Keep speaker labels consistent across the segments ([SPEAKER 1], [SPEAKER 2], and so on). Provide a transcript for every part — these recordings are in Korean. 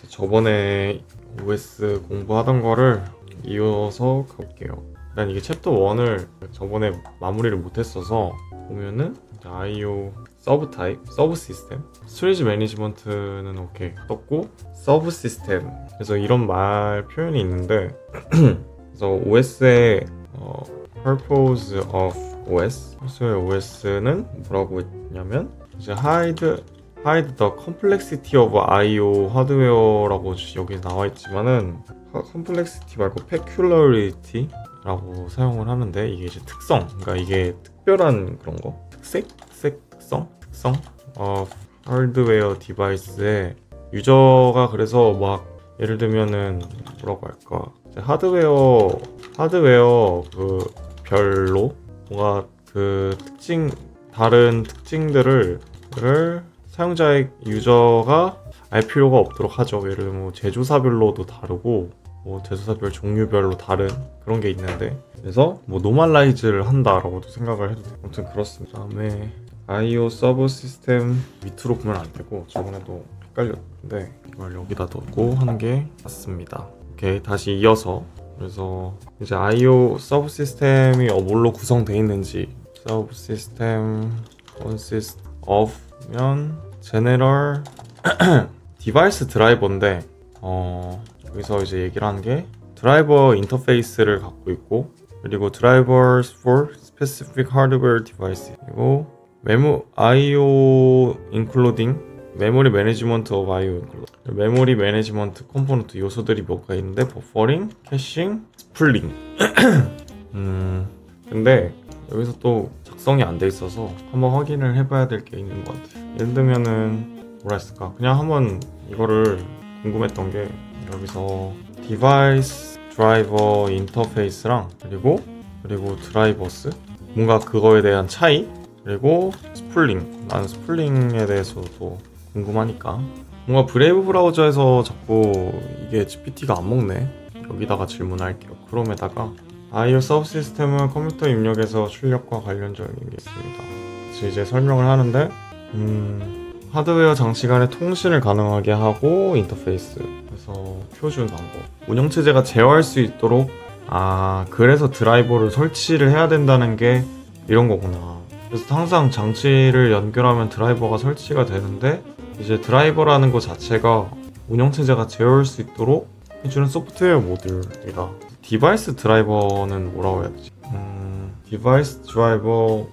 [SPEAKER 1] 저번에 OS 공부하던 거를 이어서 가볼게요. 일단 이게 챕터 1을 저번에 마무리를 못했어서 보면은 IO 서브 타입, 서브 시스템, 스토리지 매니지먼트는 오케이 떴고 서브 시스템 그래서 이런 말 표현이 있는데 그래서 OS의 purpose of OS 평소의 OS는 뭐라고 했냐면 이제 hide the complexity of I/O 하드웨어라고 여기 나와 있지만은 complexity 말고 peculiarity라고 사용을 하는데 이게 이제 특성, 그러니까 이게 특별한 그런 거, 특성 하드웨어 디바이스에 유저가 그래서 막 예를 들면은 뭐라고 할까 하드웨어 그 별로 뭔가 그 다른 특징들을 사용자의 유저가 알 필요가 없도록 하죠. 예를 들면 뭐 제조사별로도 다르고 뭐 제조사별 종류별로 다른 그런 게 있는데 그래서 뭐 노멀라이즈를 한다라고도 생각을 해도 돼요. 아무튼 그렇습니다. 다음에 IO 서브 시스템 밑으로 보면 안 되고 저번에도 헷갈렸는데 이걸 여기다 두고 하는 게 맞습니다. 오케이, 다시 이어서 그래서 이제 IO 서브 시스템이 뭘로 구성되어 있는지 서브 시스템 consist of 면 general 디바이스 드라이버인데 여기서 이제 얘기를 하는 게 드라이버 인터페이스를 갖고 있고 그리고 drivers for specific hardware device 그리고 IO including memory management of IO 메모리 매니지먼트 컴포넌트 요소들이 뭐가 있는데 버퍼링, 캐싱, 스플링 근데 여기서 또 작성이 안 돼 있어서 한번 확인을 해봐야 될 게 있는 것 같아요. 예를 들면은 뭐라 했을까 그냥 한번 이거를 궁금했던 게 여기서 디바이스 드라이버 인터페이스랑 그리고 드라이버스 뭔가 그거에 대한 차이 그리고 스플링 나는 스플링에 대해서도 궁금하니까 뭔가 브레이브 브라우저에서 자꾸 이게 GPT가 안 먹네. 여기다가 질문할게요. 크롬에다가 IO 서브 시스템은 컴퓨터 입력에서 출력과 관련적인 게 있습니다. 그래서 이제 설명을 하는데 하드웨어 장치 간의 통신을 가능하게 하고 인터페이스 그래서 표준 방법 운영체제가 제어할 수 있도록 그래서 드라이버를 설치를 해야 된다는 게 이런 거구나. 그래서 항상 장치를 연결하면 드라이버가 설치가 되는데 이제 드라이버라는 것 자체가 운영체제가 제어할 수 있도록 해주는 소프트웨어 모듈이다. 디바이스 드라이버는 뭐라고 해야 되지? 디바이스 드라이버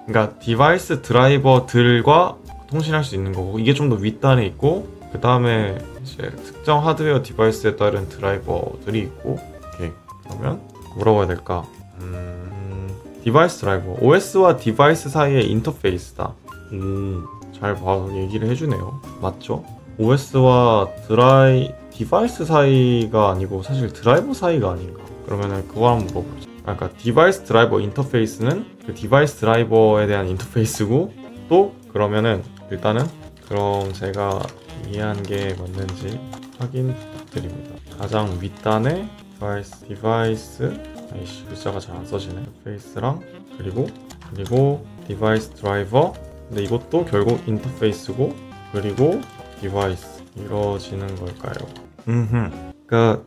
[SPEAKER 1] 그러니까 디바이스 드라이버들과 통신할 수 있는 거고 이게 좀 더 윗단에 있고 그 다음에 이제 특정 하드웨어 디바이스에 따른 드라이버들이 있고 오케이. 그러면 뭐라고 해야 될까? 디바이스 드라이버 OS와 디바이스 사이의 인터페이스다. 잘 봐서 얘기를 해주네요. 맞죠? OS와 디바이스 사이가 아니고 사실 드라이버 사이가 아닌가? 그러면은 그거 한번 물어보자. 그러니까 디바이스 드라이버 인터페이스는 그 디바이스 드라이버에 대한 인터페이스고 또 그러면은 일단은 그럼 제가 이해한 게 맞는지 확인 부탁드립니다. 가장 윗단에 디바이스 글자가 잘 안 써지네. 인터페이스랑 그리고 디바이스 드라이버 근데 이것도 결국 인터페이스고 그리고 디바이스 이루어지는 걸까요? 그러니까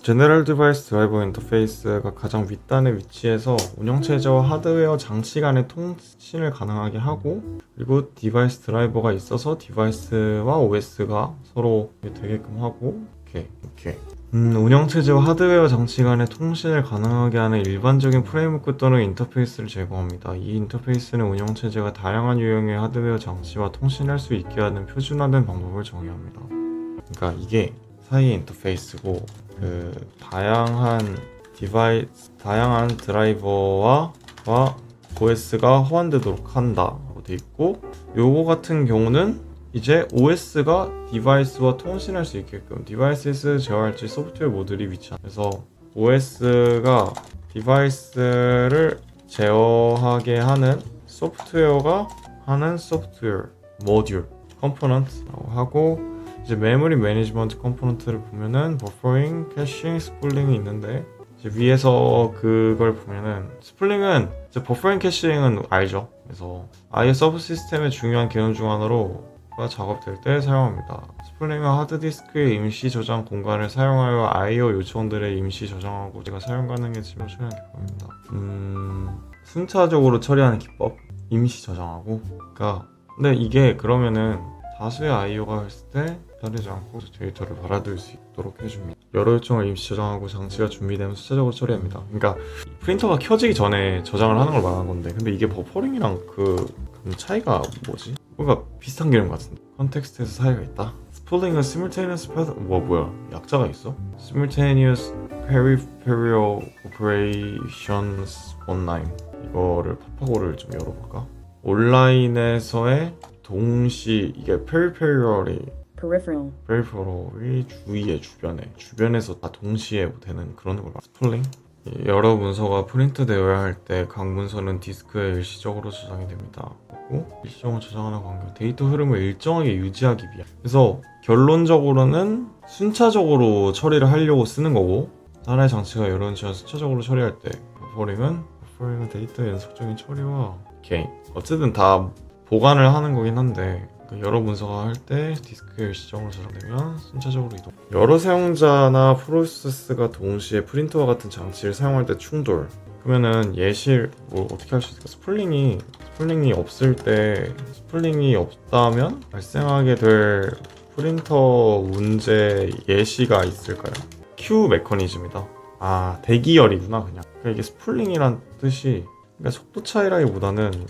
[SPEAKER 1] 제너럴 디바이스 드라이버 인터페이스가 가장 윗단에 위치해서 운영체제와 하드웨어 장치 간의 통신을 가능하게 하고 그리고 디바이스 드라이버가 있어서 디바이스와 OS가 서로 되게끔 하고 오케이. 운영체제와 하드웨어 장치 간의 통신을 가능하게 하는 일반적인 프레임워크 또는 인터페이스를 제공합니다. 이 인터페이스는 운영체제가 다양한 유형의 하드웨어 장치와 통신할 수 있게 하는 표준화된 방법을 정의합니다. 그러니까 이게 사이의 인터페이스고 그 다양한 드라이버와 OS가 호환되도록 한다고 돼 있고 요거 같은 경우는 이제 OS가 디바이스와 통신할 수 있게끔 디바이스에서 제어할지 소프트웨어 모듈이 위치한 그래서 OS가 디바이스를 제어하게 하는 소프트웨어 모듈 컴포넌트라고 하고 이제 메모리 매니지먼트 컴포넌트를 보면은 버퍼링, 캐싱, 스플링이 있는데 이제 위에서 그걸 보면은 스플링은 이제 버퍼링 캐싱은 알죠. 그래서 IO 서브 시스템의 중요한 개념 중 하나로 가 작업될 때 사용합니다. 스플링은 하드디스크의 임시 저장 공간을 사용하여 I/O 요청들의 임시 저장하고 제가 사용 가능해지면 처리하는 기법입니다. 순차적으로 처리하는 기법? 임시 저장하고? 그러니까 근데 이게 그러면은 다수의 I/O가 했을 때 기다리지 않고 데이터를 받아들일 수 있도록 해줍니다. 여러 요청을 임시 저장하고 장치가 준비되면 순차적으로 처리합니다. 그러니까 프린터가 켜지기 전에 저장을 하는 걸 말하는 건데 근데 이게 버퍼링이랑 그 차이가 뭐지? 뭔가 비슷한 개념 같은데 컨텍스트에서 차이가 있다? Spooling a simultaneous 뭐야 약자가 있어? Simultaneous Peripheral Operations Online 이거를 파파고를 좀 열어볼까? 온라인에서의 동시 이게 peripheral이 주위에 주변에서 다 동시에 되는 그런 걸 스플링? 여러 문서가 프린트되어야 할 때 각 문서는 디스크에 일시적으로 저장이 됩니다. 그리고 일시적으로 저장하는 관계 데이터 흐름을 일정하게 유지하기 위한 그래서 결론적으로는 순차적으로 처리를 하려고 쓰는 거고 하나의 장치가 여러 장치를 순차적으로 처리할 때 버퍼링은 데이터의 연속적인 처리와 오케이 어쨌든 다 보관을 하는 거긴 한데 여러 문서가 할 때 디스크에 일시적으로 저장되면 순차적으로 이동 여러 사용자나 프로세스가 동시에 프린터와 같은 장치를 사용할 때 충돌 그러면은 예시 뭐 어떻게 할 수 있을까? 스플링이 없을 때 스플링이 없다면 발생하게 될 프린터 문제 예시가 있을까요? 큐 메커니즘이다. 아 대기열이구나 그냥 그러니까 이게 스플링이란 뜻이 그러니까 속도 차이라기보다는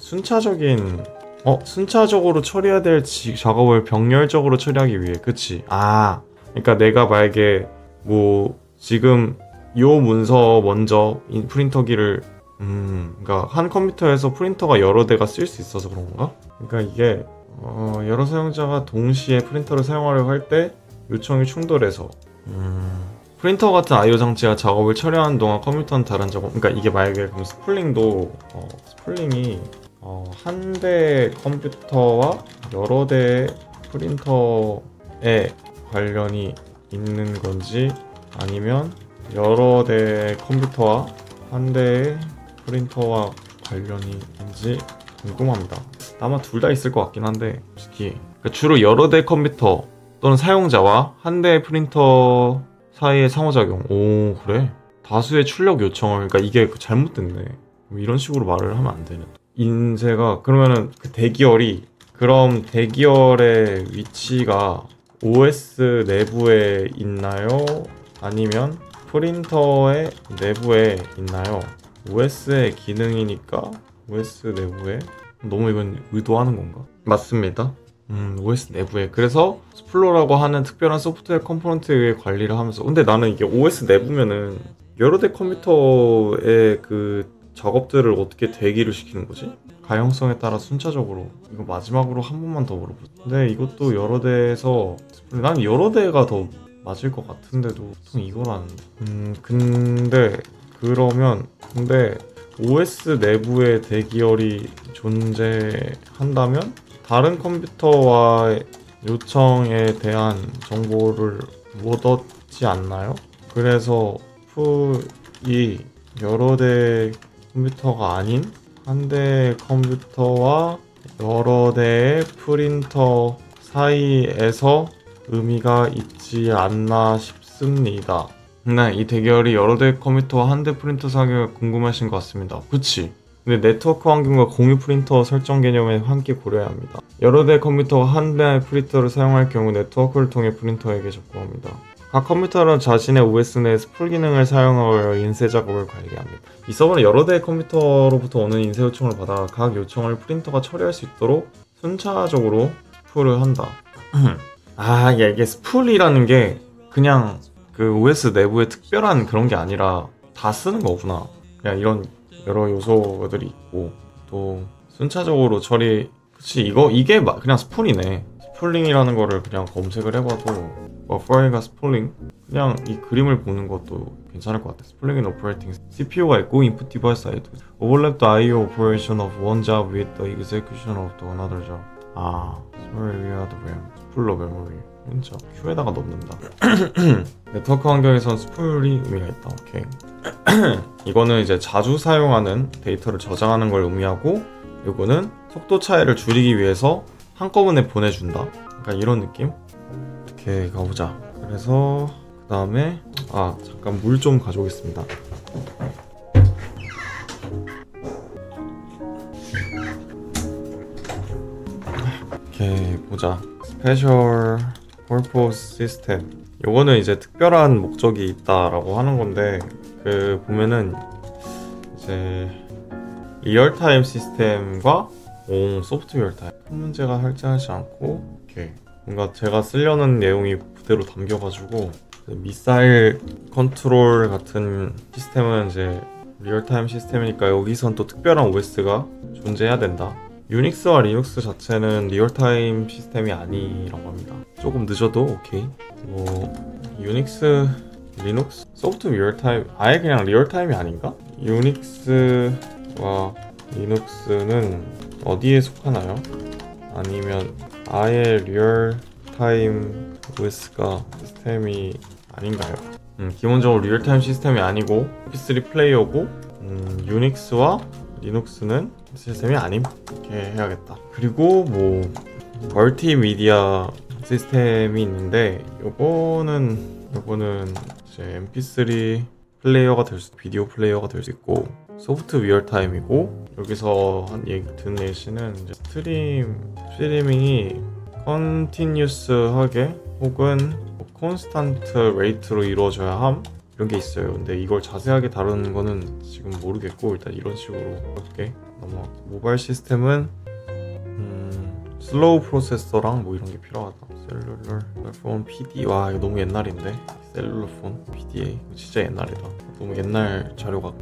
[SPEAKER 1] 순차적으로 처리해야 될 작업을 병렬적으로 처리하기 위해 그치? 그러니까 내가 만약에 뭐 지금 요 문서 먼저 프린터기를 그러니까 한 컴퓨터에서 프린터가 여러 대가 쓸 수 있어서 그런 건가? 그러니까 이게 여러 사용자가 동시에 프린터를 사용하려고 할 때 요청이 충돌해서 프린터 같은 I/O 장치가 작업을 처리하는 동안 컴퓨터는 다른 작업 그러니까 이게 만약에 그럼 스플링도 스플링이 한 대 컴퓨터와 여러 대의 프린터에 관련이 있는 건지 아니면 여러 대의 컴퓨터와 한 대의 프린터와 관련이 있는지 궁금합니다. 아마 둘 다 있을 것 같긴 한데 솔직히 그러니까 주로 여러 대 컴퓨터 또는 사용자와 한 대의 프린터 사이의 상호작용 오 그래? 다수의 출력 요청을 그러니까 이게 잘못됐네 이런 식으로 말을 하면 안 되는 인쇄가 그러면은 그 대기열이 그럼 대기열의 위치가 OS 내부에 있나요? 아니면 프린터의 내부에 있나요? OS의 기능이니까 OS 내부에 너무 이건 의도하는 건가? 맞습니다. OS 내부에 그래서 스플로라고 하는 특별한 소프트웨어 컴포넌트에 의해 관리를 하면서 근데 나는 이게 OS 내부면은 여러 대 컴퓨터의 그 작업들을 어떻게 대기를 시키는 거지? 가용성에 따라 순차적으로 이거 마지막으로 한 번만 더 물어보자. 근데 이것도 여러 대에서 난 여러 대가 더 맞을 것 같은데도 보통 이걸 하는데 근데 OS 내부에 대기열이 존재한다면 다른 컴퓨터와의 요청에 대한 정보를 못 얻지 않나요? 그래서 풀이 여러 대 컴퓨터가 아닌 한 대의 컴퓨터와 여러 대의 프린터 사이에서 의미가 있지 않나 싶습니다. 이 대결이 여러 대의 컴퓨터와 한 대 프린터 사이가 궁금하신 것 같습니다. 그치? 근데 네트워크 환경과 공유 프린터 설정 개념에 함께 고려해야 합니다. 여러 대의 컴퓨터와 한 대의 프린터를 사용할 경우 네트워크를 통해 프린터에게 접근합니다. 각 컴퓨터는 자신의 OS 내 스풀 기능을 사용하여 인쇄 작업을 관리합니다. 이 서버는 여러 대의 컴퓨터로부터 오는 인쇄 요청을 받아 각 요청을 프린터가 처리할 수 있도록 순차적으로 스풀을 한다. 이게 스풀이라는 게 그냥 그 OS 내부에 특별한 그런 게 아니라 다 쓰는 거구나. 그냥 이런 여러 요소들이 있고 또 순차적으로 처리 그치 이게 그냥 스풀이네. 스풀링이라는 거를 그냥 검색을 해봐도 버퍼링과 스풀링 그냥 이 그림을 보는 것도 괜찮을 것 같아. 스플링 인 오퍼레이팅 CPU가 있고 input device 사이드 overlap the I/O operation of one job with the execution of the another job. 스몰 위아 더 램 스플러 메모리 진짜 Q에다가 넣는다. 네트워크 환경에선 스플이 의미가 있다. 오케이. 이거는 이제 자주 사용하는 데이터를 저장하는 걸 의미하고 이거는 속도 차이를 줄이기 위해서 한꺼번에 보내준다. 약간 이런 느낌? 이렇게 가보자. 그래서 그 다음에 잠깐 물 좀 가져오겠습니다. 이렇게 보자. 스페셜 퍼포스 시스템. 요거는 이제 특별한 목적이 있다라고 하는 건데, 그 보면은 이제 리얼타임 시스템과 소프트웨어 타임 큰 문제가 발생하지 않고, 이렇게 뭔가 제가 쓰려는 내용이 그대로 담겨가지고, 미사일 컨트롤 같은 시스템은 이제 리얼타임 시스템이니까 여기선 또 특별한 OS가 존재해야 된다. 유닉스와 리눅스 자체는 리얼타임 시스템이 아니라고 합니다. 조금 늦어도 오케이. 유닉스, 리눅스, 소프트 리얼타임, 아예 그냥 리얼타임이 아닌가? 유닉스와 리눅스는 어디에 속하나요? 아니면 아예 리얼타임 OS가 시스템이 아닌가요? 기본적으로 리얼타임 시스템이 아니고 MP3 플레이어고, 유닉스와 리눅스는 시스템이 아님. 이렇게 해야겠다. 그리고 멀티미디어 시스템이 있는데, 요거는 이제 MP3 플레이어가 될 수, 비디오 플레이어가 될 수 있고, 소프트 리얼타임이고, 여기서 든 예시는 이제 스트리밍이 컨티뉴스하게 혹은 콘스탄트 레이트로 이루어져야 함, 이런 게 있어요. 근데 이걸 자세하게 다루는 거는 지금 모르겠고, 일단 이런 식으로 이렇게 넘어가고, 모바일 시스템은 슬로우 프로세서랑 이런 게 필요하다. 셀룰러 폰 PD, 와 이거 너무 옛날인데. 셀룰러 폰 PDA 이거 진짜 옛날이다. 너무 옛날 자료가.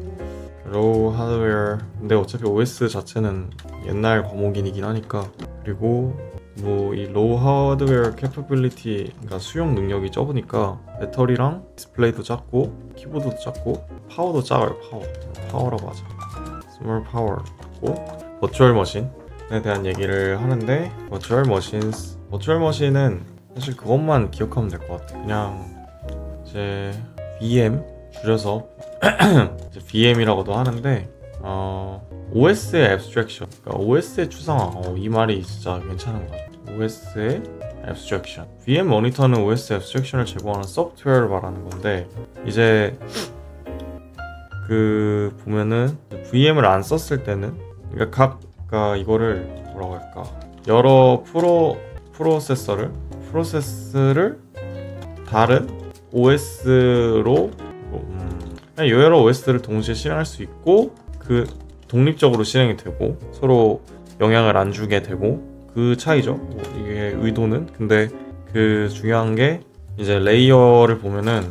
[SPEAKER 1] 로우 하드웨어, 근데 어차피 OS 자체는 옛날 과목이긴 하니까. 그리고 이 로우 하드웨어 캐퍼빌리티, 그러니까 수용 능력이 적으니까 배터리랑 디스플레이도 작고 키보드도 작고 파워도 작아요. 파워라고 하자. 스몰 파워 고 버추얼 머신에 대한 얘기를 하는데, 버추얼 머신은 사실 그것만 기억하면 될 것 같아. 그냥 이제 VM 줄여서 이제 VM이라고도 하는데, OS의 abstraction, 그러니까 OS의 추상화. 이 말이 진짜 괜찮은 거죠. OS의 abstraction. VM 모니터는 OS abstraction을 제공하는 소프트웨어를 말하는 건데, 이제 그 보면은 VM을 안 썼을 때는, 그러니까 이거를 뭐라고 할까, 여러 프로세스를 다른 OS로 여러 OS를 동시에 실행할 수 있고, 그 독립적으로 실행이 되고 서로 영향을 안 주게 되고, 그 차이죠. 이게 의도는. 근데 그 중요한 게 이제 레이어를 보면은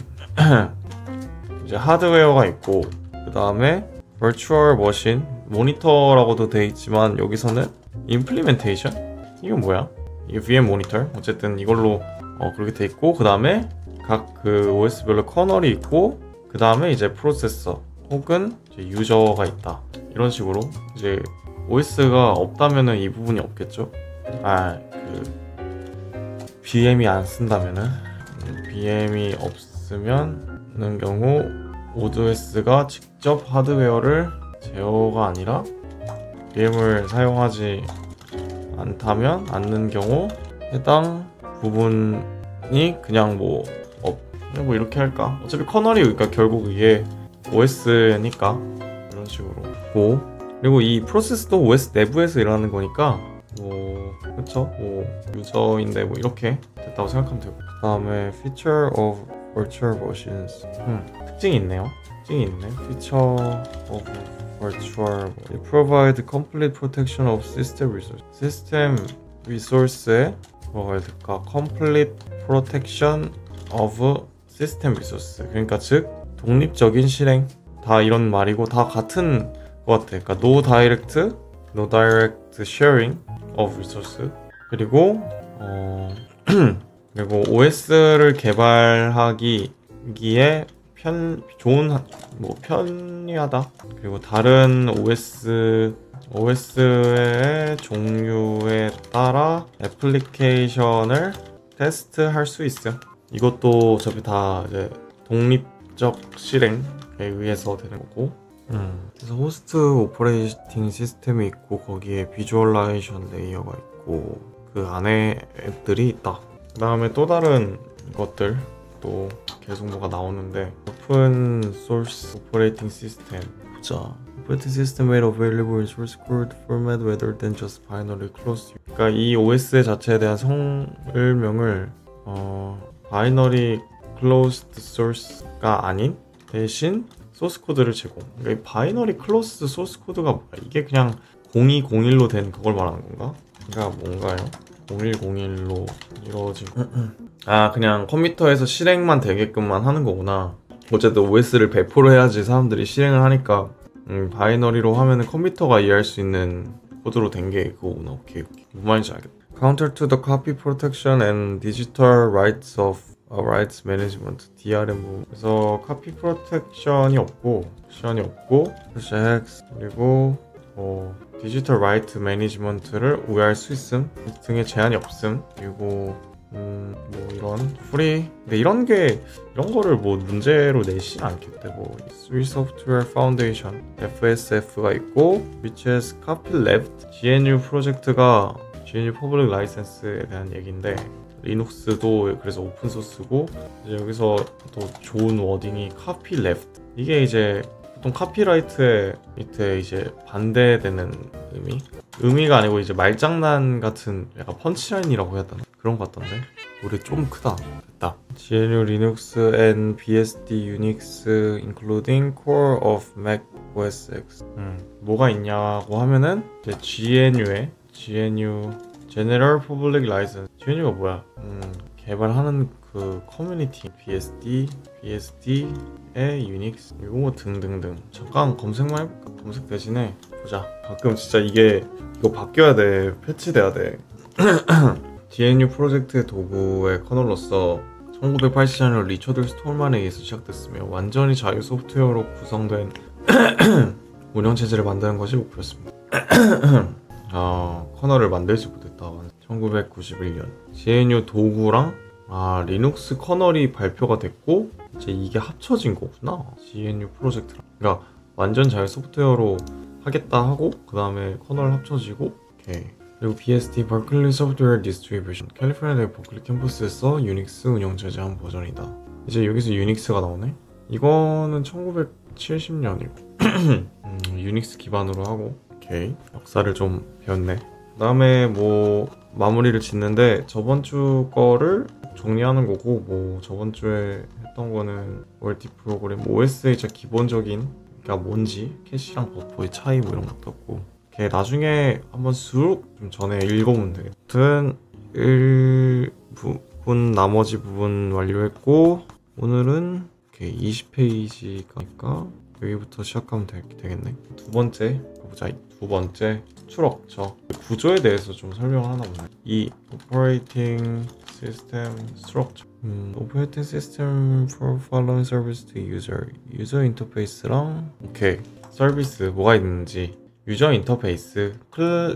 [SPEAKER 1] 이제 하드웨어가 있고, 그 다음에 버추얼 머신 모니터라고도 돼 있지만, 여기서는 임플리멘테이션, 이건 뭐야? 이게 VM 모니터, 어쨌든 이걸로 그렇게 돼 있고, 그 다음에 각 그 OS별로 커널이 있고, 그 다음에 이제 프로세서 혹은 이제 유저가 있다. 이런 식으로 이제 OS가 없다면은 이 부분이 없겠죠. VM이 안 쓴다면은, VM이 없으면 경우 OS가 직접 하드웨어를 제어가 아니라 VM을 사용하지 않는 경우 해당 부분이 그냥 이렇게 할까? 어차피 커널이, 그러니까 결국 이게 OS니까 이런 식으로. 그리고 이 프로세스도 OS 내부에서 일어나는 거니까 그쵸? 유저인데 이렇게 됐다고 생각하면 되고. 그 다음에 Feature of Virtual Machines, 특징이 있네. Feature of Virtual It provide complete protection of system resource. 시스템 리소스에 뭐가 될까? Complete protection of system resource. 그러니까 즉 독립적인 실행, 다 이런 말이고 다 같은 것 같아. 그러니까 no direct sharing of resource. 그리고 OS를 개발하기에 편리하다. 그리고 다른 OS의 종류에 따라 애플리케이션을 테스트할 수 있어요. 이것도 어차피 다 이제 독립적 실행에 의해서 되는 거고. 그래서 호스트 오퍼레이팅 시스템이 있고, 거기에 비주얼라이제이션 레이어가 있고, 그 안에 앱들이 있다. 그 다음에 또 다른 것들 또 계속 뭐가 나오는데 오픈 소스 오퍼레이팅 시스템 보자. Operating system made available in source code format rather than just binary closed. 그러니까 이 OS 자체에 대한 설명을 binary closed source가 아닌 대신 소스 코드를 제공. 그러니까 이 binary closed 소스 코드가 뭐야? 이게 그냥 0201로 된 그걸 말하는 건가? 그러니까 뭔가요? 0101로 이루어진 그냥 컴퓨터에서 실행만 되게끔만 하는 거구나. 어쨌든 OS를 배포를 해야지 사람들이 실행을 하니까 바이너리로 하면은 컴퓨터가 이해할 수 있는 코드로 된 게 그거구나. 오케이. 무슨 말인지 알겠다. Counter to the copy protection and digital rights of rights management DRM. 그래서 copy protection이 없고 그리고 디지털 라이트 매니지먼트를 우회할 수 있음 등의 제한이 없음. 그리고 뭐 이런 프리 근데 이런 거를 뭐 문제로 내지는 않겠대. 뭐 Free Software Foundation FSF가 있고 which has copyleft GNU 프로젝트가 GNU 퍼블릭 라이센스에 대한 얘기인데 리눅스도 그래서 오픈 소스고 이제 여기서 더 좋은 워딩이 copyleft. 이게 이제 보통 카피라이트의 밑에 이제 반대되는 의미가 아니고 이제 말장난 같은 약간 펀치라인이라고 해야 되나? 그런 것 같던데. 노래 좀 크다. 됐다. GNU Linux and BSD Unix including core of Mac OS X. 뭐가 있냐고 하면은 이제 GNU General Public License. GNU가 뭐야? 개발하는 그 커뮤니티 BSD의 유닉스 이거 뭐 등등등. 잠깐 검색만 해볼까? 검색 대신에 보자. 가끔 진짜 이거 바뀌어야 돼. 패치돼야 돼. GNU 프로젝트의 도구의 커널로서 1980년에 리처드 스톨만에 의해서 시작됐으며 완전히 자유 소프트웨어로 구성된 운영체제를 만드는 것이 목표였습니다. 커널을 만들지 못했다. 1991년 GNU 도구랑 리눅스 커널이 발표가 됐고 이제 이게 합쳐진 거구나. GNU 프로젝트랑. 그러니까 완전 자유 소프트웨어로 하겠다 하고 그 다음에 커널 합쳐지고 오케이. 그리고 BSD 버클리 소프트웨어 디스트리뷰션 캘리포니아 버클리 캠퍼스에서 유닉스 운영체제 한 버전이다. 이제 여기서 유닉스가 나오네. 이거는 1970년이고 유닉스 기반으로 하고 오케이. 역사를 좀 배웠네. 그 다음에 뭐 마무리를 짓는데 저번 주 거를 정리하는 거고 뭐 저번 주에 했던 거는 멀티 프로그램 OS의 진짜 기본적인 그러니까 뭔지 캐시랑 버퍼의 차이 뭐 이런 것도 없고 걔 나중에 한번 쑥 좀 전에 읽어보면 되겠다. 아무튼 나머지 부분 완료했고 오늘은 이렇게 20페이지니까 여기부터 시작하면 되겠네. 두 번째 스트럭처 구조에 대해서 좀 설명을 하나 보네. 이 Operating System Structure Operating System for Following Service to User 유저 인터페이스랑 오케이 서비스 뭐가 있는지 유저 인터페이스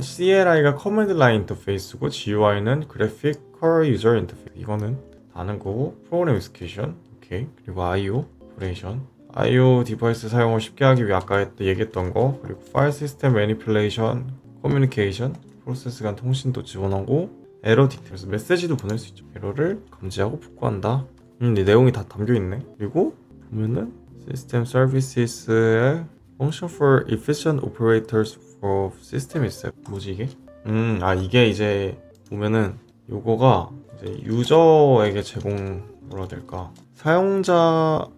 [SPEAKER 1] CLI가 커맨드 라인 인터페이스고 GUI는 그래픽컬 유저 인터페이스 이거는 다는 거고 프로그램 execution 오케이 그리고 IO 오퍼레이션 IO 디바이스 사용을 쉽게 하기 위해 아까 얘기했던 거 그리고 파일 시스템 매니플레이션 커뮤니케이션 프로세스 간 통신도 지원하고 에러 디테일스 메시지도 보낼 수 있죠. 에러를 감지하고 복구한다. 이 내용이 다 담겨있네. 그리고 보면은 시스템 서비스의 Function for efficient operators for system itself. 뭐지 이게? 이게 이제 보면은 요거가 이제 유저에게 뭐라 해야 될까? 사용자에게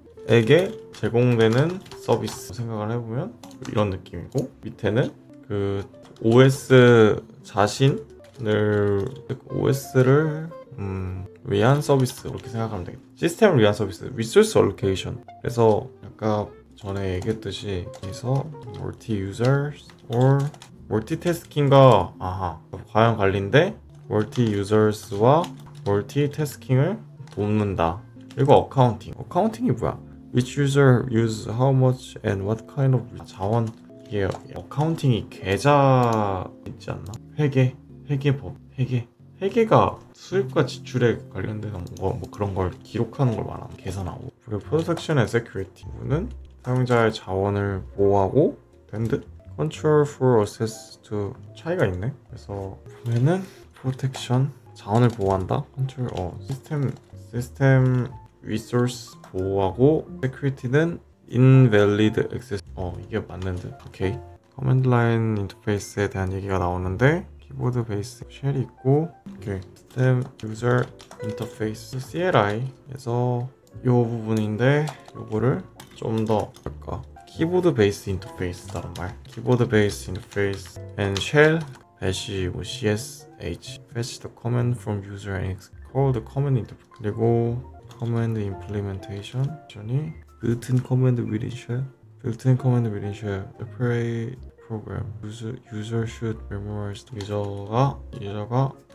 [SPEAKER 1] 제공되는 서비스 생각을 해보면 이런 느낌이고 밑에는 그 OS를 위한 서비스 이렇게 생각하면 되겠다. 시스템을 위한 서비스 Resource Allocation. 그래서 아까 전에 얘기했듯이 여기서 multi-users or multitasking.과 과연 관리인데 multi-users와 multitasking 을 돕는다. 그리고 어카운팅이 뭐야? Which user use how much and what kind of 자원. 이게 어카운팅이 계좌 있지 않나? 회계법 회계가 수입과 지출에 관련된 뭐 그런 걸 기록하는 걸 말하는 계산하고 그리고 Protection and Security는 사용자의 자원을 보호하고 된 듯 Control for Access to 차이가 있네. 그래서 보면은 프로텍션 자원을 보호한다. 컨트롤 시스템 리소스 보호하고 security는 invalid access 이게 맞는 듯. 오케이. 커맨드 라인 인터페이스에 대한 얘기가 나오는데 키보드 베이스 쉘이 있고 오케이. 시스템 유저 인터페이스 CLI에서 이 부분인데 요거를 좀 더 할까? 키보드 베이스 인터페이스다란 말. 키보드 베이스 인터페이스 and shell dash csh fetch the command from user and call the command interface. 그리고 command implementation이 built-in command within shell. built-in command within shell. separate program. user should memorize. 유저가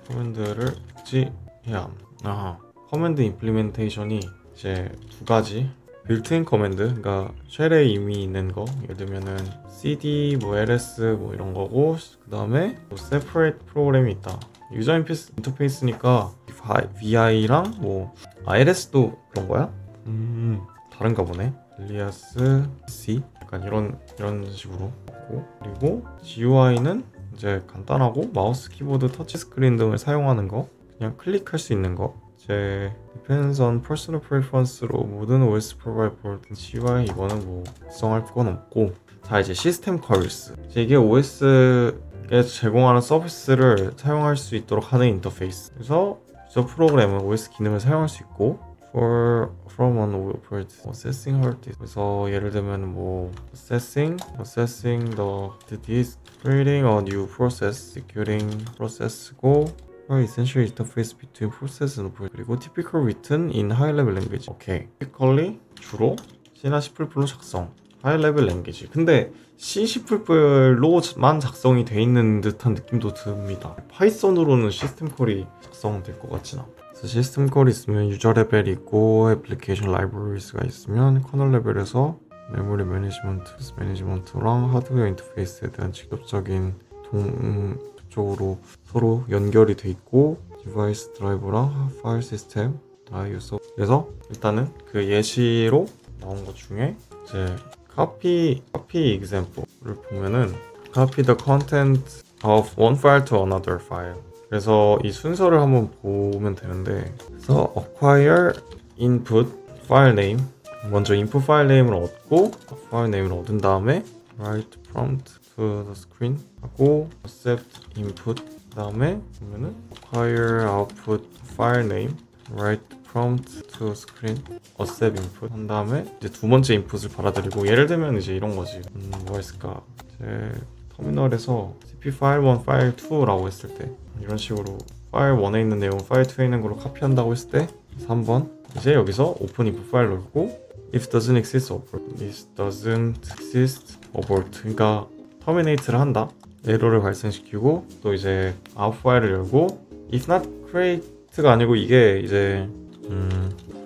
[SPEAKER 1] 커맨드를 숙지해야 함. 아하. 커맨드 임플리멘테이션이 이제 두 가지. 빌트인 커맨드, 그러니까 쉘에 이미 있는 거, 예를 들면은 cd, ls 이런 거고, 그 다음에 separate 프로그램이 있다. 유저 인터페이스니까 vi랑 ls도 그런 거야? 다른가 보네. alias c 약간 이런 식으로. 그리고 GUI는 이제 간단하고 마우스, 키보드, 터치 스크린 등을 사용하는 거, 그냥 클릭할 수 있는 거. 이제 depends on personal preference로 모든 OS 프로바이더 GUI 이거는 특성할 건 없고. 자, 이제 시스템 컬스. 이게 OS에 제공하는 서비스를 사용할 수 있도록 하는 인터페이스. 그래서 유저 프로그램은 OS 기능을 사용할 수 있고 from an operating assessing hard disk. 그래서 예를 들면 assessing the disk, creating a new process, executing process고 essential interface between process and operator. 그리고 typical written in high level language. 오케이. typically 주로 C나 C++로 작성. high level language. 근데 C, C++로만 작성이 돼 있는 듯한 느낌도 듭니다. 파이썬으로는 시스템 콜이 작성될 것 같진 않아. 그래서 시스템 콜이 있으면 유저 레벨이 있고 애플리케이션 라이브러리스가 있으면 커널 레벨에서 메모리 매니지먼트랑 하드웨어 인터페이스에 대한 직접적인 쪽으로 서로 연결이 돼 있고 디바이스 드라이버랑 파일 시스템 다 있어. 그래서 일단은 그 예시로 나온 것 중에 이제 copy example를 보면은 copy the content of one file to another file. 그래서 이 순서를 한번 보면 되는데, 그래서 acquire input file name, 먼저 input file name을 얻고 file name을 얻은 다음에 write prompt to the screen 하고 accept input, 그 다음에 보면은 acquire output file name, write prompt to screen, accept input 한 다음에 이제 두 번째 인풋을 받아들이고, 예를 들면 이제 이런 거지. 뭐가 있을까? 이제 터미널에서 cp file 1, file 2라고 했을 때 이런 식으로 파일 1에 있는 내용 파일 2에 있는 걸로 카피한다고 했을 때 3번 이제 여기서 open input 파일 넣고 if doesn't exist abort, this doesn't exist abort. 그러니까 terminate를 한다, 에러를 발생시키고, 또 이제 out 파일을 열고 if not create가 아니고 이게 이제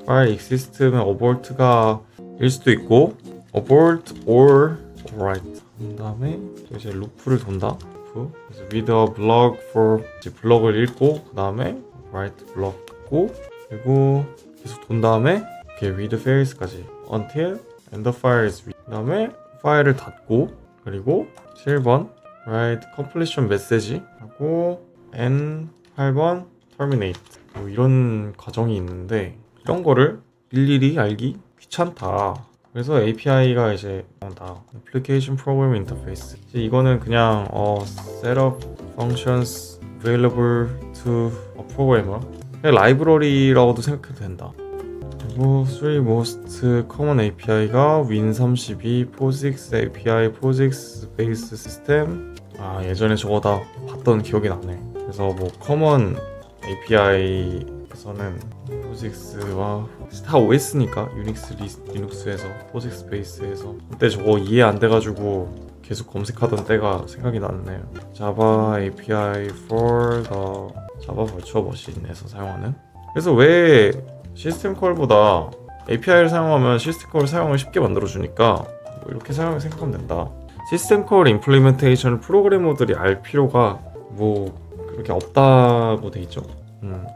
[SPEAKER 1] file exist면 abort가 일 수도 있고 abort or write 한 다음에 또 이제 루프를 돈다. 그래서 read a blog for 이제 블럭을 읽고 그 다음에 write blog 읽고, 그리고 계속 돈 다음에 이렇게 read fails까지 until end the file is read. 그 다음에 파일을 닫고, 그리고 7번 write completion message 하고 n 8번 terminate. 뭐 이런 과정이 있는데 이런 거를 일일이 알기 귀찮다. 그래서 API가 이제 나온다. Application Program Interface. 이제 이거는 그냥 set up functions available to a programmer. 그냥 라이브러리라고도 생각해도 된다. 그리고 3 most common API가 Win32, POSIX API, POSIX Base System. 예전에 저거 다 봤던 기억이 나네. 그래서 common API에서는 POSIX와 다 OS니까 유닉스에서 POSIX 베이스에서 그때 저거 이해 안 돼가지고 계속 검색하던 때가 생각이 났네요. Java API for the Java Virtual Machine에서 사용하는. 그래서 왜 시스템 콜보다 API를 사용하면 시스템 콜 사용을 쉽게 만들어주니까 이렇게 생각하면 된다. 시스템 콜 임플리멘테이션을 프로그래머들이 알 필요가 그렇게 없다고 돼 있죠.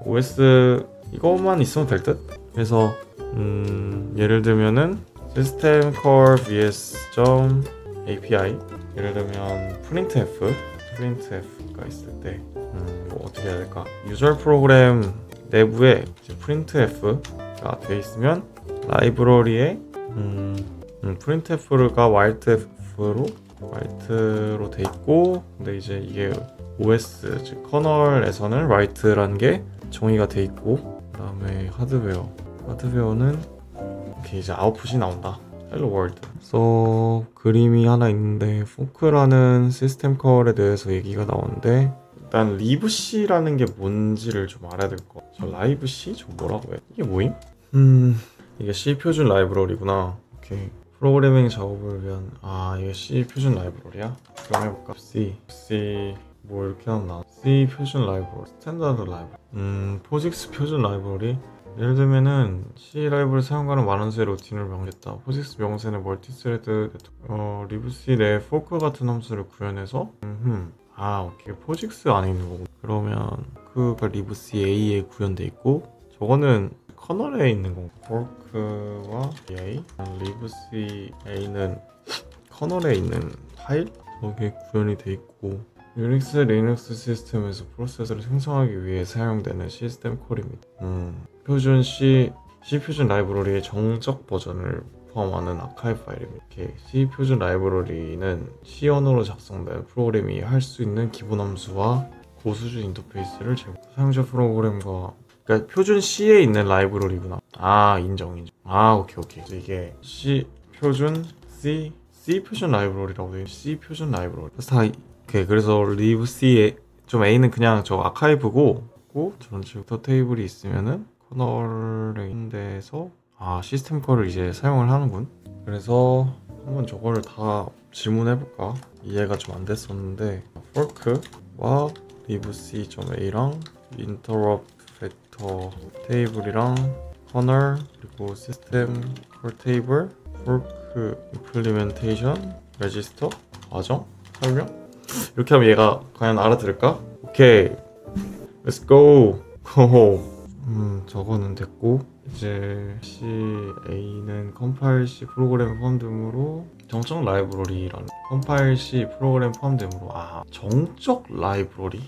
[SPEAKER 1] OS 이것만 있으면 될 듯? 그래서 예를 들면은 system call vs.api, 예를 들면 printf가 있을 때 뭐 어떻게 해야 될까? 유저 프로그램 내부에 이제 printf가 돼 있으면 라이브러리에 printf가 write로 돼 있고, 근데 이제 이게 OS 즉 커널에서는 write라는 게 정의가 돼 있고, 그다음에 하드웨어는 이렇게 이제 아웃풋이 나온다. Hello World. 그래서 그림이 하나 있는데 포크라는 시스템 컬에 대해서 얘기가 나오는데, 일단 libc라는 게 뭔지를 좀 알아야 될 것 같아. 저 libc? 저 뭐라고 해? 이게 뭐임? 이게 C 표준 라이브러리구나. 오케이. 프로그래밍 작업을 위한 이게 C 표준 라이브러리야? 그럼 해볼까? C 뭐 이렇게 하면 나와. C 표준 라이브러리, 스탠다드 라이브러리, 포직스 표준 라이브러리. 예를 들면은 C 라이브를 사용하는 많은 수의 루틴을 명했다. 포직스 명세는 멀티스레드 libc 내 포크 같은 함수를 구현해서 오케이. 포직스 안에 있는 거고. 그러면 그가 libc A에 구현돼 있고, 저거는 커널에 있는 거. 포크와 A, libc A는 커널에 있는 파일? 저게 구현이 돼 있고, 유닉스, 리눅스 시스템에서 프로세서를 생성하기 위해 사용되는 시스템 콜입니다. 표준 C 표준 라이브러리의 정적 버전을 포함하는 아카이브 파일입니다. 이렇게 C 표준 라이브러리는 C 언어로 작성된 프로그램이 할 수 있는 기본 함수와 고수준 인터페이스를 제공. 사용자 프로그램과 그러니까 표준 C에 있는 라이브러리구나. 인정. 오케이. 이게 C 표준 C 표준 라이브러리라고 돼. C 표준 라이브러리. 그래서 libc 좀 A는 그냥 저 아카이브고, 전체 벡터 테이블이 있으면은 커널에 있는 데서 시스템 컬을 이제 사용을 하는군. 그래서 한번 저거를 다 질문해볼까? 이해가 좀 안 됐었는데, fork와 libc.a랑 interrupt 벡터 테이블이랑 커널, 그리고 시스템 컬 테이블, fork implementation, register, 과정, 설명? 이렇게 하면 얘가 과연 알아들을까? 오케이, let's go. 저거는 됐고, 이제 A는 컴파일 C 프로그램 포함되므로 정적 라이브러리라는 컴파일 C 프로그램 포함되므로 정적 라이브러리?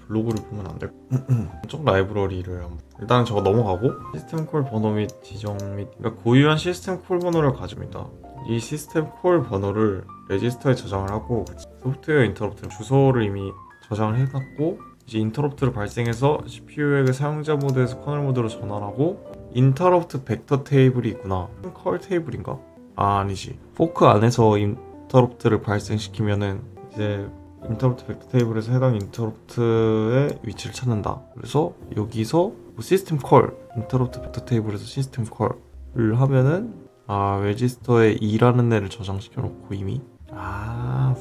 [SPEAKER 1] 블로그를 보면 안 될. 정적 라이브러리를 일단 저거 넘어가고, 시스템 콜 번호 및 지정 및 그러니까 고유한 시스템 콜 번호를 가집니다. 이 시스템 콜 번호를 레지스터에 저장을 하고, 소프트웨어 인터럽트 주소를 이미 저장을 해놨고, 이제 인터럽트를 발생해서 CPU에게 사용자 모드에서 커널 모드로 전환하고, 인터럽트 벡터 테이블이 있구나. 컬 테이블인가? 아니지. 포크 안에서 인터럽트를 발생시키면은 이제 인터럽트 벡터 테이블에서 해당 인터럽트의 위치를 찾는다. 그래서 여기서 시스템 콜, 인터럽트 벡터 테이블에서 시스템 콜을 하면은 레지스터에 2라는 애를 저장시켜 놓고 이미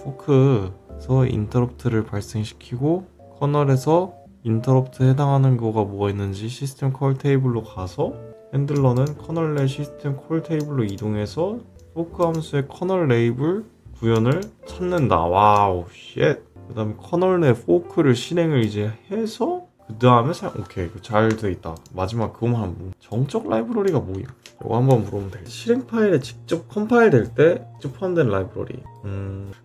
[SPEAKER 1] 포크에서 인터럽트를 발생시키고, 커널에서 인터럽트 해당하는 거가 뭐가 있는지 시스템 콜 테이블로 가서, 핸들러는 커널 내 시스템 콜 테이블로 이동해서 포크 함수의 커널 레이블 구현을 찾는다. 와우 쉣. 그 다음에 커널 내 포크를 실행을 이제 해서 그 다음에 오케이, 잘 돼 있다. 마지막 그거만 하면 정적 라이브러리가 뭐야? 이거 한번 물어보면 돼. 실행 파일에 직접 컴파일 될 때 직접 포함된 라이브러리.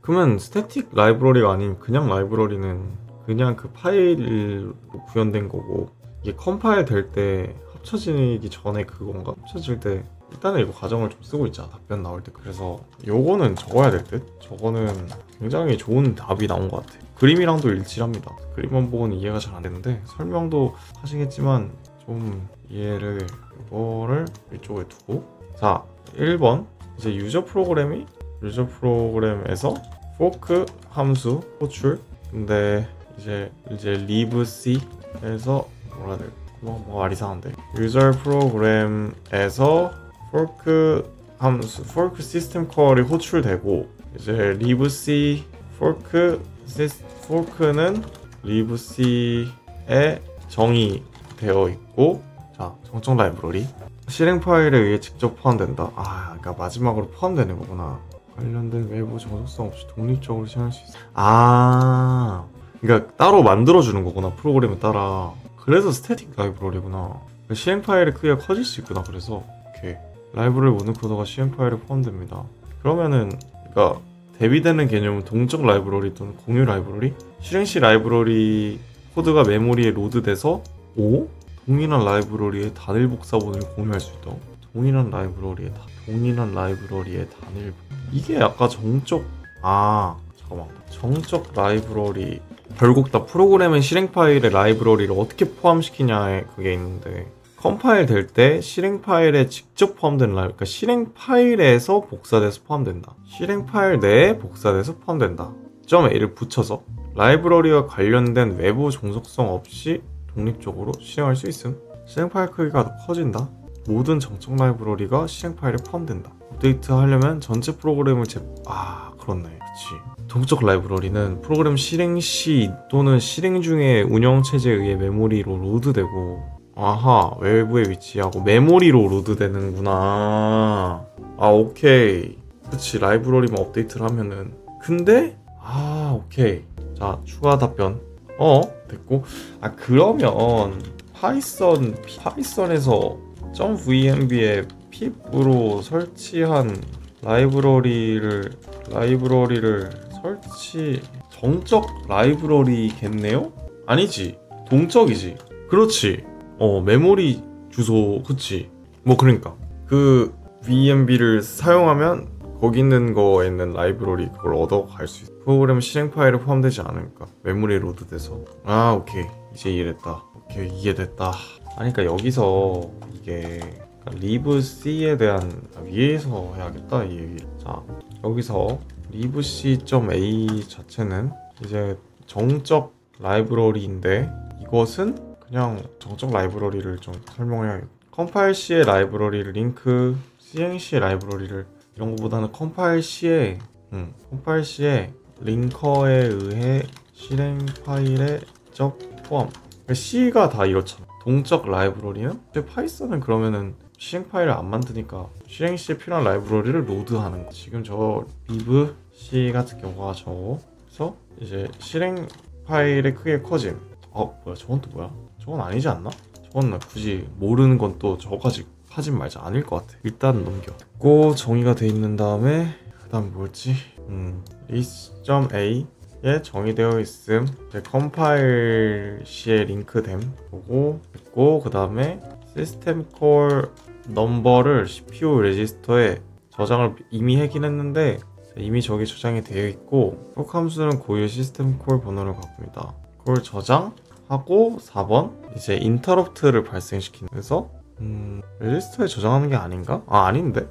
[SPEAKER 1] 그러면 스태틱 라이브러리가 아닌 그냥 라이브러리는 그냥 그 파일로 구현된 거고, 이게 컴파일 될 때 합쳐지기 전에 그건가? 합쳐질 때 일단은 이거 과정을 좀 쓰고 있잖아, 답변 나올 때. 그래서 요거는 적어야 될 듯? 저거는 굉장히 좋은 답이 나온 것 같아. 그림이랑도 일치합니다. 그림만 보고는 이해가 잘 안 되는데 설명도 하시겠지만 좀 이해를, 이거를 이쪽에 두고, 자 1번 이제 유저 프로그램에서 fork 함수 호출. 근데 이제 libc에서 뭐라 해야 돼? 말 이상한데. 유저 프로그램에서 fork 함수, fork 시스템 콜이 호출되고, 이제 libc fork는 libc에 정의되어 있고, 자 정적 라이브러리 실행 파일에 의해 직접 포함된다. 그러니까 마지막으로 포함되는 거구나. 관련된 외부 정속성 없이 독립적으로 실행할 수 있어. 그러니까 따로 만들어주는 거구나, 프로그램에 따라. 그래서 스태틱 라이브러리구나. 실행 파일의 크기가 커질 수 있구나. 그래서 오케이, 라이브러리 모든 코드가 실행 파일에 포함됩니다. 그러면은 그러니까 대비되는 개념은 동적 라이브러리 또는 공유 라이브러리? 실행 시 라이브러리 코드가 메모리에 로드돼서 동일한 라이브러리의 단일 복사본을 공유할 수 있다. 동일한 라이브러리의 단일 이게 약간 정적 라이브러리 결국 다 프로그램의 실행 파일의 라이브러리를 어떻게 포함시키냐에 그게 있는데 컴파일 될 때 실행 파일에 직접 포함되는 그러니까 실행 파일에서 복사돼서 포함된다. 실행 파일 내에 복사돼서 포함된다. .a를 붙여서 라이브러리와 관련된 외부 종속성 없이 독립적으로 실행할 수 있음. 실행 파일 크기가 더 커진다. 모든 정적 라이브러리가 실행 파일에 포함된다. 업데이트 하려면 전체 프로그램을 그렇네. 그치. 동적 라이브러리는 프로그램 실행 시 또는 실행 중에 운영체제에 의해 메모리로 로드되고 외부에 위치하고 메모리로 로드되는구나. 오케이. 그치. 라이브러리만 업데이트를 하면은 근데 오케이. 자, 추가 답변 됐고 그러면 파이썬에서 .vmb에 pip으로 설치한 라이브러리를 설치 정적 라이브러리겠네요? 아니지. 동적이지. 그렇지. 메모리 주소 그치. 그러니까 그 vmb를 사용하면 거기 있는 거에 있는 라이브러리 그걸 얻어갈 수 있어. 프로그램 실행 파일에 포함되지 않으니까 메모리에 로드돼서 오케이. 이제 이해됐다. 오케이 이해됐다. 그러니까 여기서 이게 libc에 대한 위에서 해야겠다 이 얘기를. 자, 여기서 libc.a 자체는 이제 정적 라이브러리인데 이것은 그냥 정적 라이브러리를 좀 설명해야겠다. 컴파일 시의 라이브러리를 링크, 실행 시의 라이브러리를 이런 거보다는 컴파일 시에 링커에 의해 실행 파일에 적 포함. C가 다 이렇잖아. 동적 라이브러리는? 근데 파이썬은 그러면은 실행 파일을 안 만드니까 실행 시에 필요한 라이브러리를 로드하는 거. 지금 저 libc 같은 경우가 그래서 이제 실행 파일의 크기가 커짐. 저건 또 뭐야? 저건 아니지 않나? 저건 굳이 모르는 건 또 저거까지 하진 말자. 아닐 것 같아. 일단 넘겨. 정의가 돼 있는 다음에 그다음 뭐였지? list.a에 정의되어 있음. 컴파일 시에 링크됨 보고 있고 그 다음에 시스템 콜 넘버를 CPU 레지스터에 저장을 이미 하긴 했는데 이미 저기 저장이 되어 있고 꼭 함수는 고유의 시스템 콜 번호를 갖습니다. 그걸 저장하고 4번 이제 인터럽트를 발생시키는. 그래서 레지스터에 저장하는 게 아닌가? 아닌데?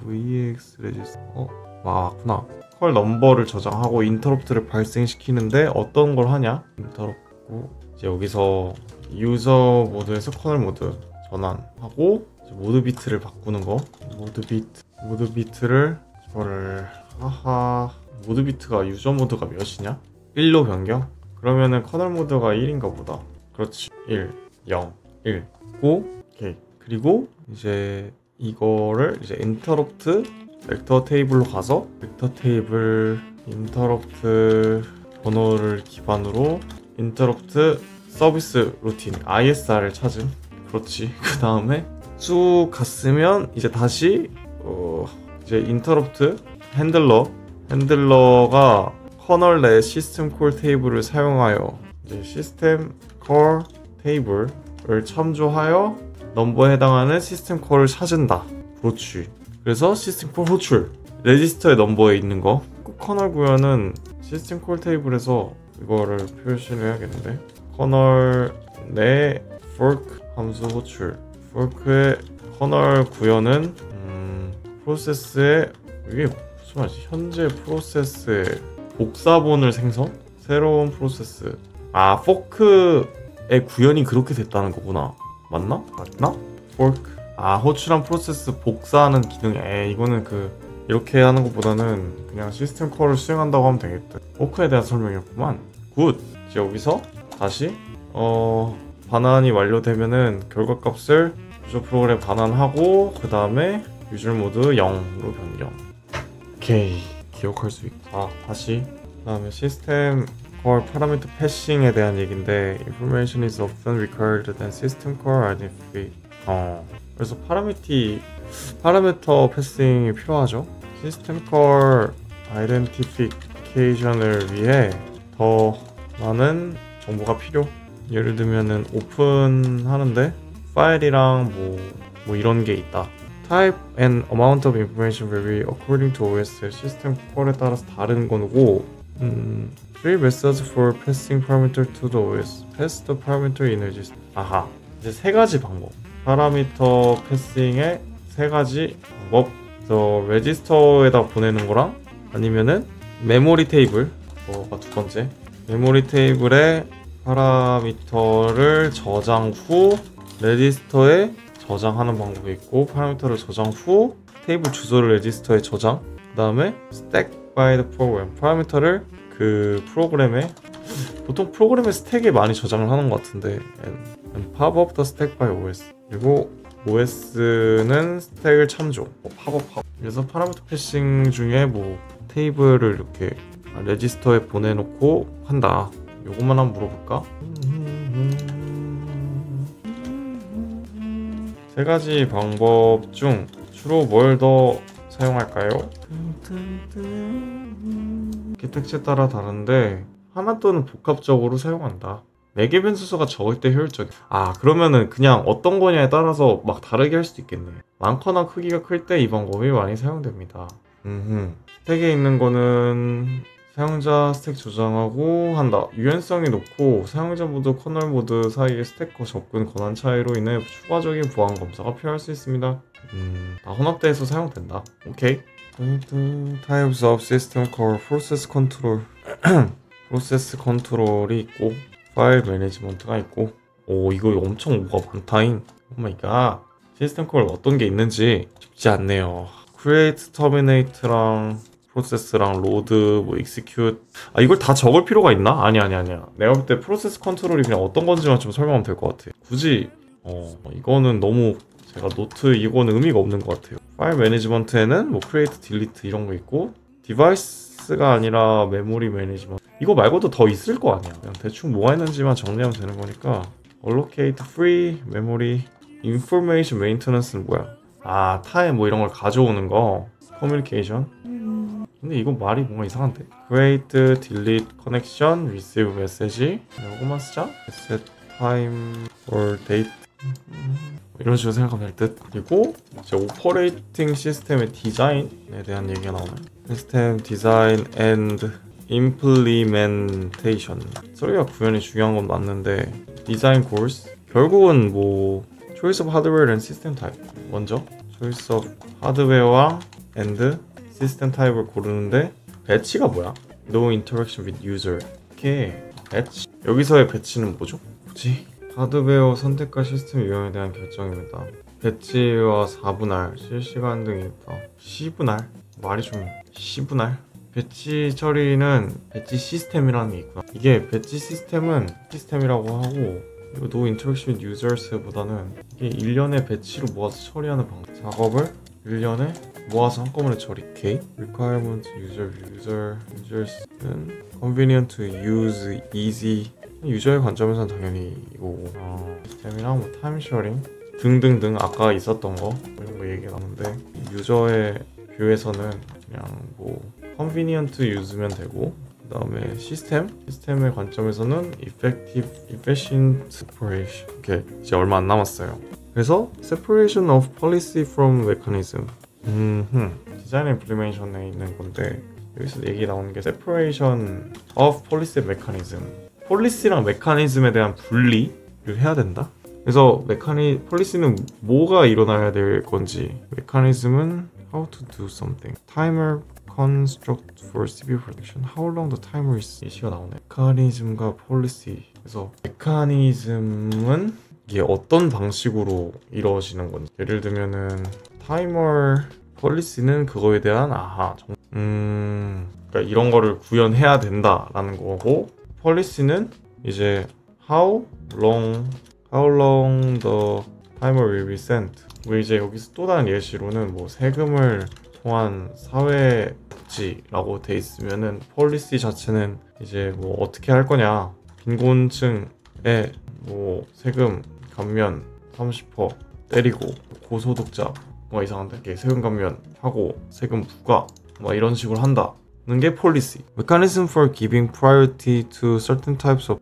[SPEAKER 1] VX 레지스터 맞구나. 콜 넘버를 저장하고 인터럽트를 발생시키는데 어떤 걸 하냐? 인터럽트 이제 여기서 유저 모드에서 커널 모드 전환하고 모드 비트를 바꾸는 거. 모드 비트를 모드 비트가 유저 모드가 몇이냐? 1로 변경? 그러면은 커널 모드가 1인가 보다. 그렇지. 1, 0, 1 오케이. 그리고 이제 이거를 이제 인터럽트 벡터 테이블로 가서 벡터 테이블 인터럽트 번호를 기반으로 인터럽트 서비스 루틴 ISR을 찾음. 그렇지. 그 다음에 쭉 갔으면 이제 다시 이제 인터럽트 핸들러가 커널 내 시스템 콜 테이블을 사용하여 이제 시스템 콜 테이블을 참조하여 넘버에 해당하는 시스템 콜을 찾은다. 그렇지. 그래서 시스템 콜 호출 레지스터의 넘버에 있는 거. 커널 구현은 시스템 콜 테이블에서 이거를 표시를 해야겠는데 커널 내 fork 함수 호출. fork의 커널 구현은 프로세스의 이게 무슨 말이지? 현재 프로세스의 복사본을 생성? 새로운 프로세스. fork의 구현이 그렇게 됐다는 거구나. 맞나? fork. 호출한 프로세스 복사하는 기능이. 이거는 이렇게 하는 것보다는 그냥 시스템 콜을 수행한다고 하면 되겠다. fork에 대한 설명이었구만. 굿. 이제 여기서 다시 반환이 완료되면은 결과값을 유저 프로그램 반환하고 그 다음에 유저 모드 0으로 변경. 오케이. 기억할 수 있고. 다시 그 다음에 시스템 콜 파라미터 패싱에 대한 얘기인데 information is often required than system call identify. 그래서 파라미터 패싱이 필요하죠. 시스템 콜 아이덴티피케이션을 위해 더 많은 정보가 필요. 예를 들면은 오픈하는데 파일이랑 뭐 이런 게 있다. Type and amount of information vary according to OS. 시스템 콜에 따라서 다른 거고. Three methods for passing parameter to the OS. Pass the parameter in register. 아하. 이제 세 가지 방법. 파라미터 패싱의 세 가지 방법. 그래서 레지스터에다 보내는 거랑 아니면은 메모리 테이블. 뭐가 두 번째. 메모리 테이블에 파라미터를 저장 후 레지스터에 저장하는 방법이 있고, 파라미터를 저장 후 테이블 주소를 레지스터에 저장, 그 다음에 stack by the program, 파라미터를 그 프로그램에, 보통 프로그램의 스택에 많이 저장을 하는 것 같은데, and pop up the stack by OS, 그리고 OS는 스택을 참조, 팝업. 그래서 파라미터 패싱 중에 뭐 테이블을 이렇게 레지스터에 보내놓고 한다. 요것만 한번 물어볼까? 세 가지 방법 중 주로 뭘 더 사용할까요? 개택지에 따라 다른데 하나 또는 복합적으로 사용한다. 매개 변수수가 적을 때 효율적. 그러면은 그냥 어떤 거냐에 따라서 막 다르게 할 수도 있겠네. 많거나 크기가 클 때 이 방법이 많이 사용됩니다. 스택에 있는 거는 사용자 스택 조정하고 한다. 유연성이 높고 사용자 모드, 커널 모드 사이의 스택과 접근 권한 차이로 인해 추가적인 보안 검사가 필요할 수 있습니다. 다 혼합돼서 사용된다. 오케이. Types of System Call, Process Control. 프로세스 컨트롤이 있고 파일 매니지먼트가 있고. 오, 이거 엄청 뭐가 많다잉. 오마이갓. 시스템 콜 어떤 게 있는지 쉽지 않네요. Create, Terminate랑 프로세스랑 로드, 뭐 execute. 이걸 다 적을 필요가 있나? 아니야. 내가 볼 때 프로세스 컨트롤이 그냥 어떤 건지만 좀 설명하면 될 것 같아. 굳이 이거는 너무 제가 노트 이거는 의미가 없는 것 같아요. 파일 매니지먼트에는 뭐 create, delete 이런 거 있고, 디바이스가 아니라 메모리 매니지먼트 이거 말고도 더 있을 거 아니야. 그냥 대충 뭐가 있는지만 정리하면 되는 거니까. allocate, free, memory, information maintenance는 뭐야? 타임 뭐 이런 걸 가져오는 거. communication. 근데 이건 말이 뭔가 이상한데? create, delete, connection, receive message. 이거만 쓰자. set time or date. 이런 식으로 생각하면 될 듯. 그리고 이제 오퍼레이팅 시스템의 디자인에 대한 얘기가 나오네. 시스템 디자인 and implementation. 소리가 구현이 중요한 건 맞는데 디자인 goals. 결국은 뭐 choice of hardware and system type. 먼저 choice of hardware와 and 시스템 타입을 고르는데 배치가 뭐야? No interaction with user. 이렇게 배치. 여기서의 배치는 뭐죠? 뭐지? 하드웨어 선택과 시스템 유형에 대한 결정입니다. 배치와 4분할, 실시간 등이 있다. C분할? 말이 좀 C분할? 배치 처리는 배치 시스템이라는 게 있구나. 이게 배치 시스템은 시스템이라고 하고, 이거 No interaction with users보다는 이게 일련의 배치로 모아서 처리하는 방법. 작업을 일련에 모아서 한꺼번에 처리. 오케이. Requirement users는 convenient to use, easy. 유저의 관점에서는 당연히 이거고. 시스템이랑 뭐 타임 쉐어링 등등등 아까 있었던 거 이런 거 얘기 나오는데, 유저의 뷰에서는 그냥 뭐 convenient use면 되고, 그 다음에 시스템의 관점에서는 efficient separation. 오케이. 이제 얼마 안 남았어요. 그래서 separation of policy from mechanism. 디자인 임플리메이션에 있는 건데, 여기서 얘기 나오는 게 separation of policy mechanism. 폴리시랑 메커니즘에 대한 분리를 해야 된다. 그래서 폴리시는 뭐가 일어나야 될 건지, 메커니즘은 how to do something. timer construct for CPU protection. how long the timer is. 예시가 나오네. 메커니즘과 폴리시. 그래서 메커니즘은 이게 어떤 방식으로 이루어지는 건지. 예를 들면은 타이머 폴리시는 그거에 대한 그러니까 이런 거를 구현해야 된다라는 거고, 폴리시는 이제 how long the timer will be sent. 뭐 이제 여기서 또 다른 예시로는 뭐 세금을 통한 사회 복지라고 돼 있으면은 폴리시 자체는 이제 뭐 어떻게 할 거냐. 빈곤층에 뭐 세금 감면 30% 때리고, 고소득자 뭐 이상한데 이렇게 세금 감면하고 세금 부과 뭐 이런 식으로 한다는 게 폴리시. Mechanism for giving priority to certain types of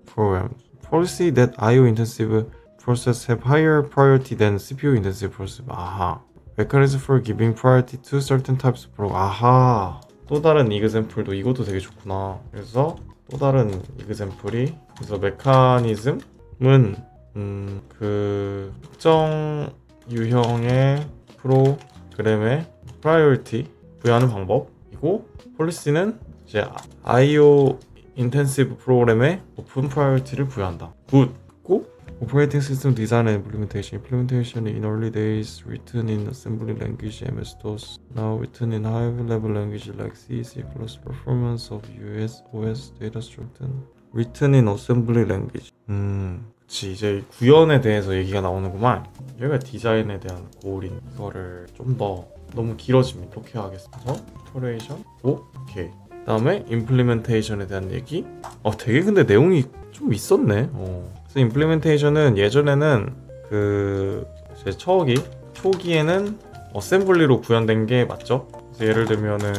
[SPEAKER 1] policy that IO intensive process have higher priority than CPU intensive process. 아하. mechanism for giving priority to certain types of program. 아하. 또 다른 example도 이것도 되게 좋구나. 그래서 또 다른 example이 그래서 메커니즘은 그 특정 유형의 프로그램에 priority 부여하는 방법이고 폴리시는 이제 IO 인텐시브 프로그램에 오픈 프라이어티를 부여한다. 굿. 고 Operating System Design and Implementation in early days written in assembly language MS-DOS, now written in high-level language like C, C++. Performance of US OS data structure written in assembly language. 그치, 이제 구현에 대해서 얘기가 나오는구만. 얘가 디자인에 대한 고울인 이거를 좀 더 너무 길어집니다. 이렇게 하겠습니다. Iteration. 오케이. 그 다음에 임플리멘테이션에 대한 얘기. 되게 근데 내용이 좀 있었네. 그래서 임플리멘테이션은 예전에는 그 제 초기에는 어셈블리로 구현된 게 맞죠? 그래서 예를 들면은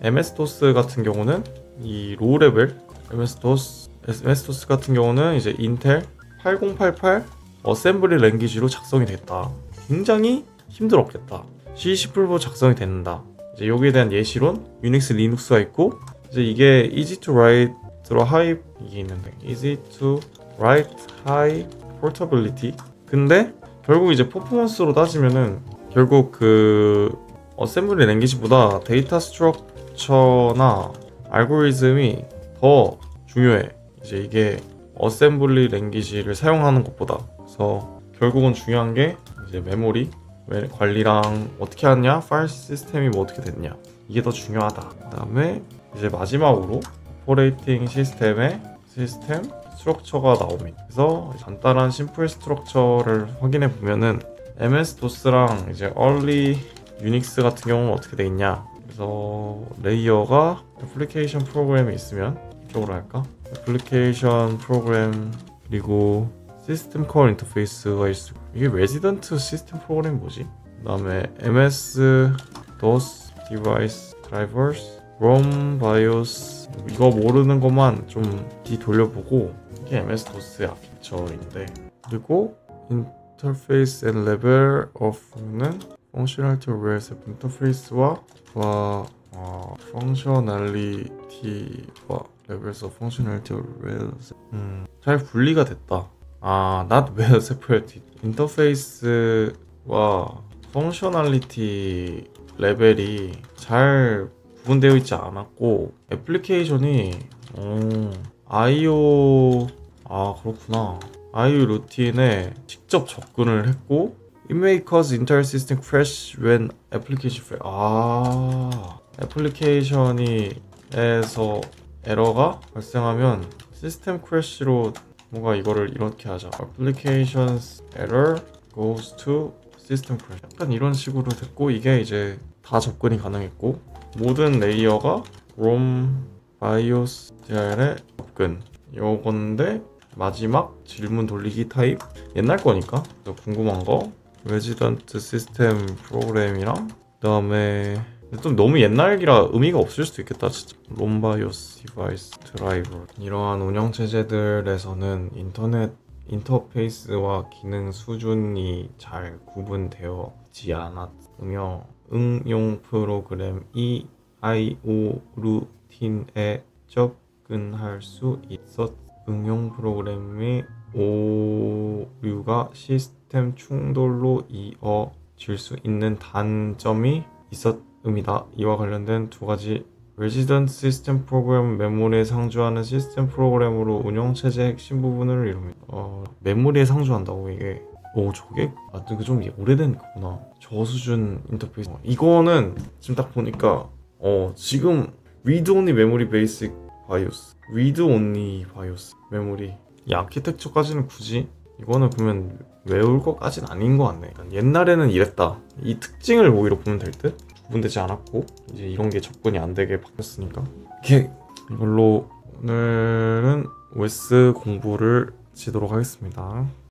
[SPEAKER 1] MS-DOS 같은 경우는 이 로우 레벨 MS-DOS 같은 경우는 이제 인텔 8088 어셈블리 랭귀지로 작성이 됐다. 굉장히 힘들었겠다. C, C++ 작성이 됐는다. 이제 여기에 대한 예시론 유닉스, 리눅스가 있고 이제 이게 easy to write high 이게 있는데 easy to write high portability. 근데 결국 이제 퍼포먼스로 따지면은 결국 그 어셈블리 랭귀지보다 데이터 스트럭처나 알고리즘이 더 중요해. 이제 이게 어셈블리 랭귀지를 사용하는 것보다. 그래서 결국은 중요한 게 이제 메모리 관리랑 어떻게 하냐, 파일 시스템이 뭐 어떻게 됐냐, 이게 더 중요하다. 그 다음에 이제 마지막으로 오퍼레이팅 시스템의 시스템 스트럭처가 나옵니다. 그래서 간단한 심플 스트럭처를 확인해 보면은 MS-DOS랑 이제 early 유닉스 같은 경우는 어떻게 돼 있냐. 그래서 레이어가 애플리케이션 프로그램이 있으면 이쪽으로 할까? 애플리케이션 프로그램 그리고 시스템 콜 인터페이스가 있고 이게 레지던트 시스템 프로그램이 뭐지? 그 다음에 MS-DOS 디바이스 드라이버스 ROM BIOS 이거 모르는 것만 좀 뒤 돌려보고 이게 MS-DOS의 아키텍처인데 그리고 인터페이스 앤 레벨 오프는 펑셔널리티 레벨에서 인터페이스와 펑셔널리티와 레벨에서 펑셔널리티 레벨 잘 분리가 됐다. not well separated. 인터페이스와 펑셔널리티 레벨이 잘 구분되어 있지 않았고 애플리케이션이 IO 그렇구나. IO 루틴에 직접 접근을 했고 It may cause entire system crash when application fail. 애플리케이션에서 에러가 발생하면 시스템 크래시로 뭔가 이거를 이렇게 하자. Applications error goes to system crash. 약간 이런 식으로 됐고 이게 이제 다 접근이 가능했고 모든 레이어가 ROM, BIOS, DRL의 접근 요건데 마지막 질문 돌리기 타입 옛날 거니까 궁금한 거 레지던트 시스템 프로그램이랑 그 다음에 좀 너무 옛날이라 의미가 없을 수도 있겠다 진짜. ROM, BIOS, 디바이스, 드라이버 이러한 운영 체제들에서는 인터넷 인터페이스와 기능 수준이 잘 구분되어지지 않았으며 응용 프로그램이 IO 루틴에 접근할 수 있었. 응용 프로그램의 오류가 시스템 충돌로 이어질 수 있는 단점이 있었습니다. 이와 관련된 두 가지 레지던트 시스템 프로그램 메모리에 상주하는 시스템 프로그램으로 운영체제의 핵심 부분을 이룹니다. 메모리에 상주한다고 이게 저게 좀 오래된 거구나. 저수준 인터페이스. 이거는 지금 딱 보니까 지금 read only memory basic BIOS, read only BIOS 메모리 이 아키텍처까지는 굳이 이거는 그러면 외울 것까지는 아닌 것 같네. 옛날에는 이랬다. 이 특징을 오히려 보면 될 듯? 구분되지 않았고 이제 이런 게 접근이 안 되게 바뀌었으니까 이걸로 오늘은 OS 공부를 마치도록 하겠습니다.